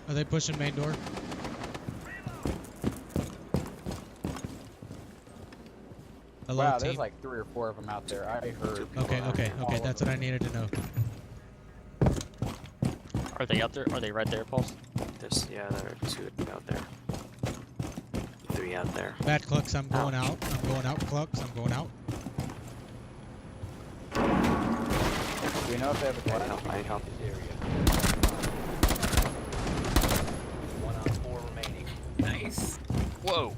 Are they pushing main door? Hello, Wow, team. there's like 3 or 4 of them out there. I heard. Okay. That's what I needed to know. Are they up there? Are they right there, Pulse? Yeah, there are 2 out there. 3 out there. Bad Clucks, I'm going out. I'm going out, Clucks. I'm going out. Do we know if they have a I class? need help. Area. 1 on 4 remaining. Nice. Whoa.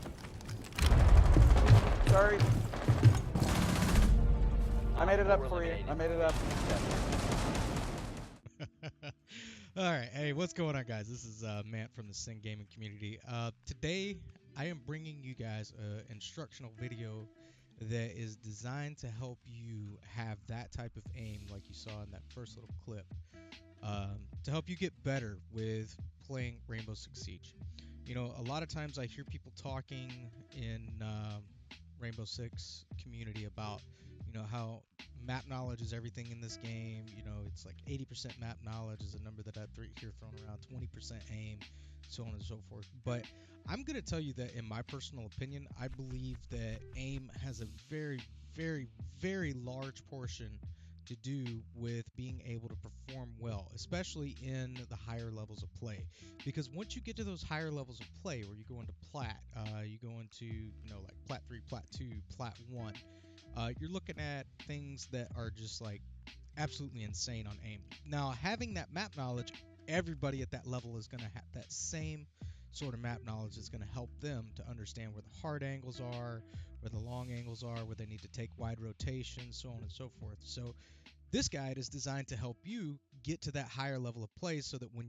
Sorry. I Op made it up 4 for you. eliminated. I made it up. All right. Hey, what's going on, guys? This is Matt from the Sing Gaming community. Today, I am bringing you guys an instructional video that is designed to help you have that type of aim like you saw in that first little clip, to help you get better with playing Rainbow Six Siege. You know, a lot of times I hear people talking in Rainbow Six community about, you know, how map knowledge is everything in this game. You know, it's like 80% map knowledge is a number that I hear thrown around, 20% aim, so on and so forth. But I'm going to tell you that in my personal opinion, I believe that aim has a very, very, very large portion to do with being able to perform well, especially in the higher levels of play. Because once you get to those higher levels of play, where you go into Plat, you go into, you know, like Plat 3, Plat 2, Plat 1, you're looking at things that are just like absolutely insane on aim. Now, having that map knowledge, everybody at that level is going to have that same sort of map knowledge. Is going to help them to understand where the hard angles are, where the long angles are, where they need to take wide rotations, so on and so forth. So this guide is designed to help you get to that higher level of play, so that when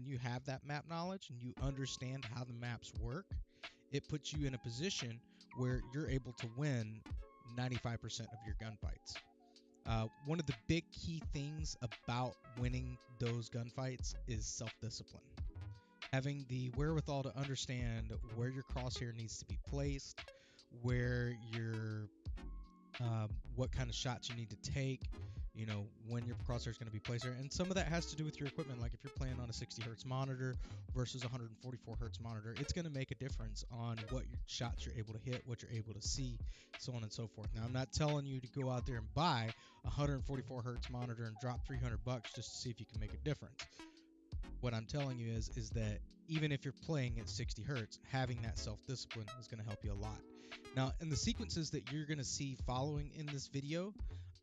you have that map knowledge and you understand how the maps work, it puts you in a position where you're able to win 95% of your gunfights. One of the big key things about winning those gunfights is self-discipline. Having the wherewithal to understand where your crosshair needs to be placed, where your what kind of shots you need to take, you know, when your crosshair is going to be placed there. And some of that has to do with your equipment. Like if you're playing on a 60 hertz monitor versus a 144 hertz monitor, it's going to make a difference on what your shots you're able to hit, what you're able to see, so on and so forth. Now, I'm not telling you to go out there and buy a 144 hertz monitor and drop $300 just to see if you can make a difference. What I'm telling you is that even if you're playing at 60 hertz, having that self-discipline is going to help you a lot. Now, in the sequences that you're going to see following in this video,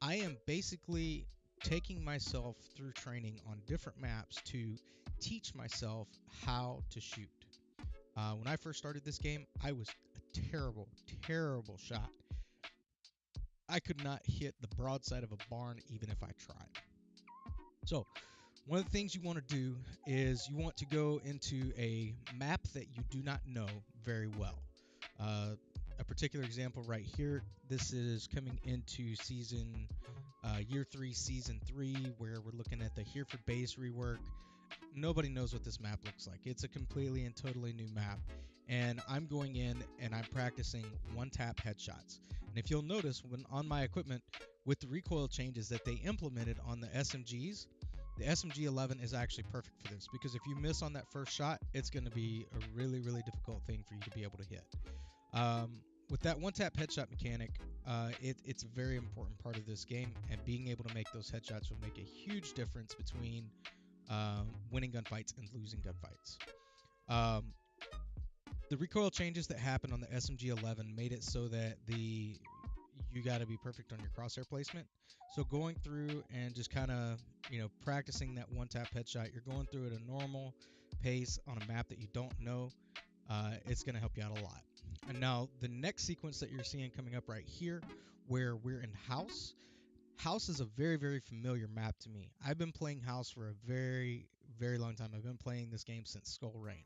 I am basically taking myself through training on different maps to teach myself how to shoot. When I first started this game, I was a terrible, terrible shot. I could not hit the broadside of a barn even if I tried. So, one of the things you want to do is you want to go into a map that you do not know very well. A particular example right here, this is coming into season year 3, season 3, where we're looking at the Hereford base rework. Nobody knows what this map looks like. It's a completely and totally new map, and I'm going in and I'm practicing one-tap headshots. And if you'll notice, when on my equipment, with the recoil changes that they implemented on the SMGs, the SMG 11 is actually perfect for this, because if you miss on that first shot, it's going to be a really, really difficult thing for you to be able to hit. With that one-tap headshot mechanic, it's a very important part of this game, and being able to make those headshots will make a huge difference between winning gunfights and losing gunfights. The recoil changes that happened on the SMG 11 made it so that you got to be perfect on your crosshair placement. So going through and just kind of, you know, practicing that one-tap headshot, you're going through at a normal pace on a map that you don't know. It's going to help you out a lot. And now the next sequence that you're seeing coming up right here, where we're in House. House is a very, very familiar map to me. I've been playing House for a very, very long time. I've been playing this game since Skull Rain.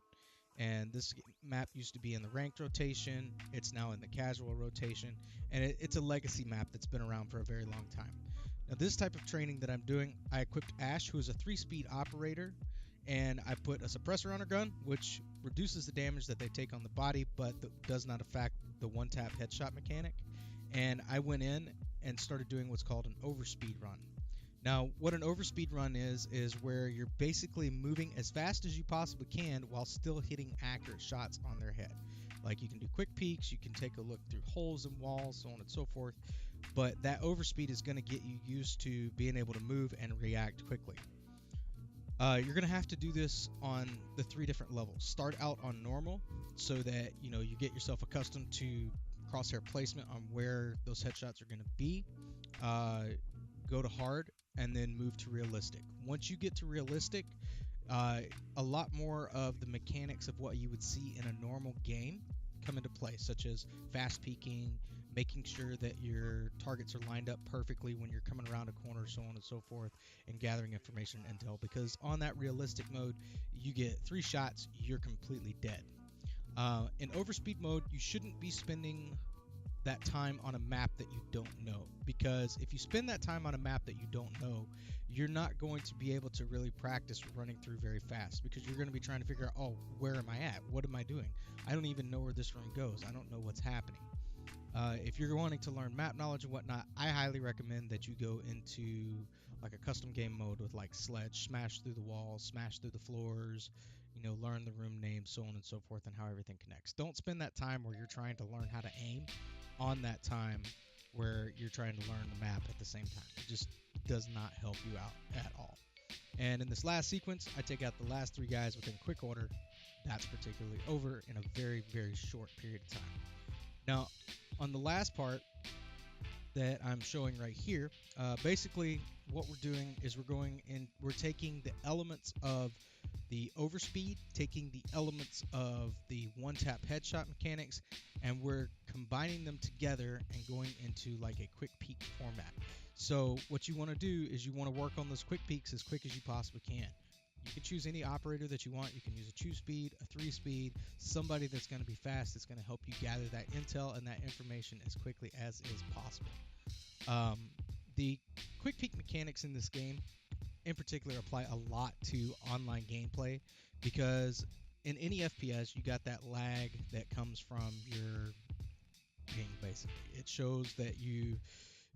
And this map used to be in the ranked rotation. It's now in the casual rotation. And it's a legacy map that's been around for a very long time. Now, this type of training that I'm doing, I equipped Ash, who is a 3-speed operator. And I put a suppressor on her gun, which reduces the damage that they take on the body, but does not affect the one-tap headshot mechanic. And I went in and started doing what's called an overspeed run. Now, what an overspeed run is where you're basically moving as fast as you possibly can while still hitting accurate shots on their head. Like you can do quick peeks, you can take a look through holes in walls, so on and so forth. But that overspeed is going to get you used to being able to move and react quickly. You're going to have to do this on the 3 different levels. Start out on normal so that you get yourself accustomed to crosshair placement on where those headshots are going to be. Go to hard and then move to realistic. Once you get to realistic, a lot more of the mechanics of what you would see in a normal game come into play, such as fast peeking, making sure that your targets are lined up perfectly when you're coming around a corner, so on and so forth, and gathering information and intel. Because on that realistic mode, you get 3 shots, you're completely dead. In overspeed mode, you shouldn't be spending that time on a map that you don't know, because if you spend that time on a map that you don't know, you're not going to be able to really practice running through very fast, because you're going to be trying to figure out, oh, where am I at? What am I doing? I don't even know where this room goes. I don't know what's happening. If you're wanting to learn map knowledge and whatnot, I highly recommend that you go into like a custom game mode with like sledge, smash through the walls, smash through the floors, learn the room names, so on and so forth, and how everything connects. Don't spend that time where you're trying to learn how to aim on that time where you're trying to learn the map at the same time. It just does not help you out at all. And in this last sequence, I take out the last 3 guys within quick order. That's particularly over in a very, very short period of time. Now, on the last part that I'm showing right here, basically what we're doing is we're taking the elements of the overspeed, taking the elements of the one-tap headshot mechanics, and we're combining them together and going into like a quick peek format. So what you want to do is you want to work on those quick peeks as quick as you possibly can. You can choose any operator that you want. You can use a 2-speed, a 3-speed, somebody that's going to be fast, that's going to help you gather that intel and that information as quickly as is possible. The quick peek mechanics in this game in particular apply a lot to online gameplay, because in any FPS you got that lag that comes from your ping. Basically, it shows that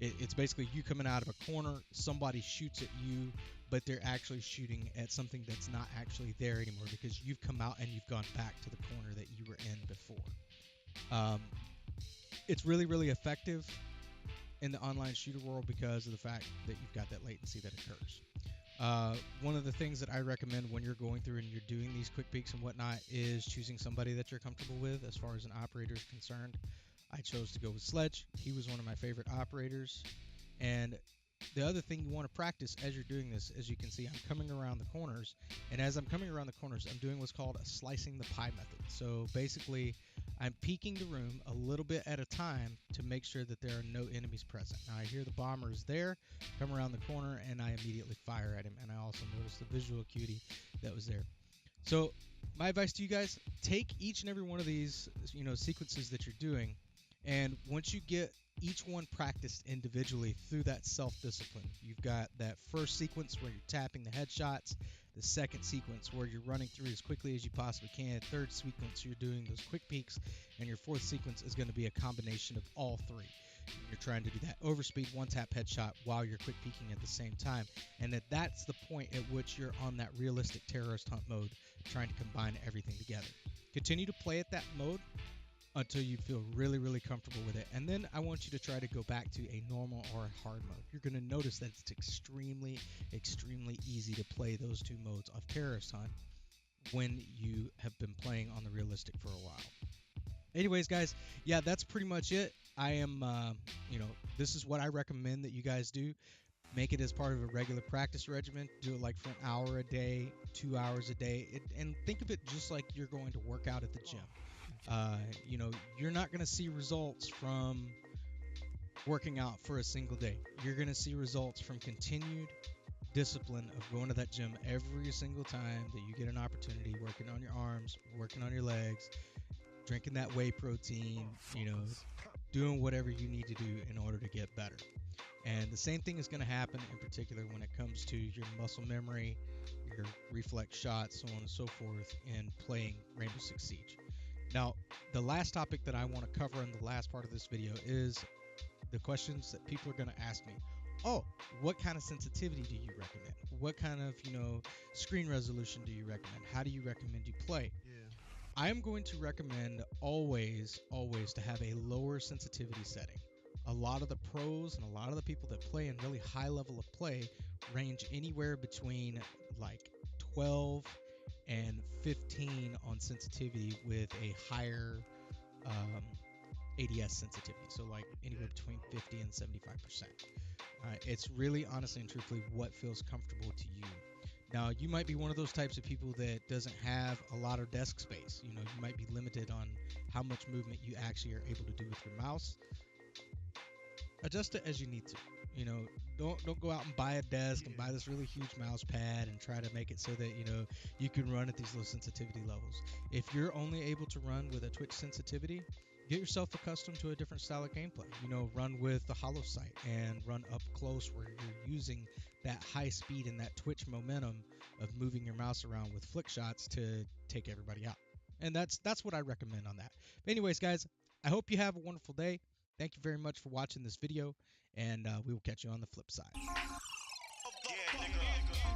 it's basically you coming out of a corner, somebody shoots at you, but they're actually shooting at something that's not actually there anymore, because you've come out and you've gone back to the corner that you were in before. It's really, really effective in the online shooter world because of the fact that you've got that latency that occurs. One of the things that I recommend when you're going through and you're doing these quick peeks and whatnot is choosing somebody that you're comfortable with as far as an operator is concerned. I chose to go with Sledge. He was one of my favorite operators. And the other thing you want to practice as you're doing this, as you can see, I'm coming around the corners. And as I'm coming around the corners, I'm doing what's called a slicing the pie method. So basically, I'm peeking the room a little bit at a time to make sure that there are no enemies present. Now I hear the bomber is there, come around the corner, and I immediately fire at him. And I also notice the visual acuity that was there. So my advice to you guys, take each and every one of these sequences that you're doing, and once you get each one practiced individually through that self-discipline, you've got that first sequence where you're tapping the headshots, the second sequence where you're running through as quickly as you possibly can, third sequence you're doing those quick peeks, and your fourth sequence is going to be a combination of all 3. You're trying to do that overspeed one-tap headshot while you're quick peeking at the same time, and that's the point at which you're on that realistic terrorist hunt mode, trying to combine everything together. Continue to play at that mode until you feel really, really comfortable with it. And then I want you to try to go back to a normal or a hard mode. You're going to notice that it's extremely, extremely easy to play those 2 modes of Terrorist Hunt when you have been playing on the realistic for a while. Anyways, guys, yeah, that's pretty much it. I am, this is what I recommend that you guys do. Make it as part of a regular practice regimen. Do it like for an hour a day, 2 hours a day, and think of it just like you're going to work out at the gym. You're not going to see results from working out for a single day. You're going to see results from continued discipline of going to that gym every single time that you get an opportunity, working on your arms, working on your legs, drinking that whey protein, doing whatever you need to do in order to get better. And the same thing is going to happen in particular when it comes to your muscle memory, your reflex shots, so on and so forth, in playing Rainbow Six Siege. Now, the last topic that I want to cover in the last part of this video is the questions that people are going to ask me. oh, what kind of sensitivity do you recommend? What kind of, screen resolution do you recommend? How do you recommend you play? Yeah. I am going to recommend always, always to have a lower sensitivity setting. A lot of the pros and a lot of the people that play in really high level of play range anywhere between like 12 and 15 on sensitivity with a higher ADS sensitivity. So like anywhere between 50 and 75%. It's really honestly and truthfully what feels comfortable to you. Now, you might be one of those types of people that doesn't have a lot of desk space. You might be limited on how much movement you actually are able to do with your mouse. Adjust it as you need to. Don't go out and buy a desk and buy this really huge mouse pad and try to make it so that you can run at these low sensitivity levels. If you're only able to run with a Twitch sensitivity, get yourself accustomed to a different style of gameplay. Run with the hollow sight and run up close where you're using that high speed and that Twitch momentum of moving your mouse around with flick shots to take everybody out. And that's what I recommend on that. But anyways, guys, I hope you have a wonderful day. Thank you very much for watching this video, and we will catch you on the flip side. Yeah, nigga.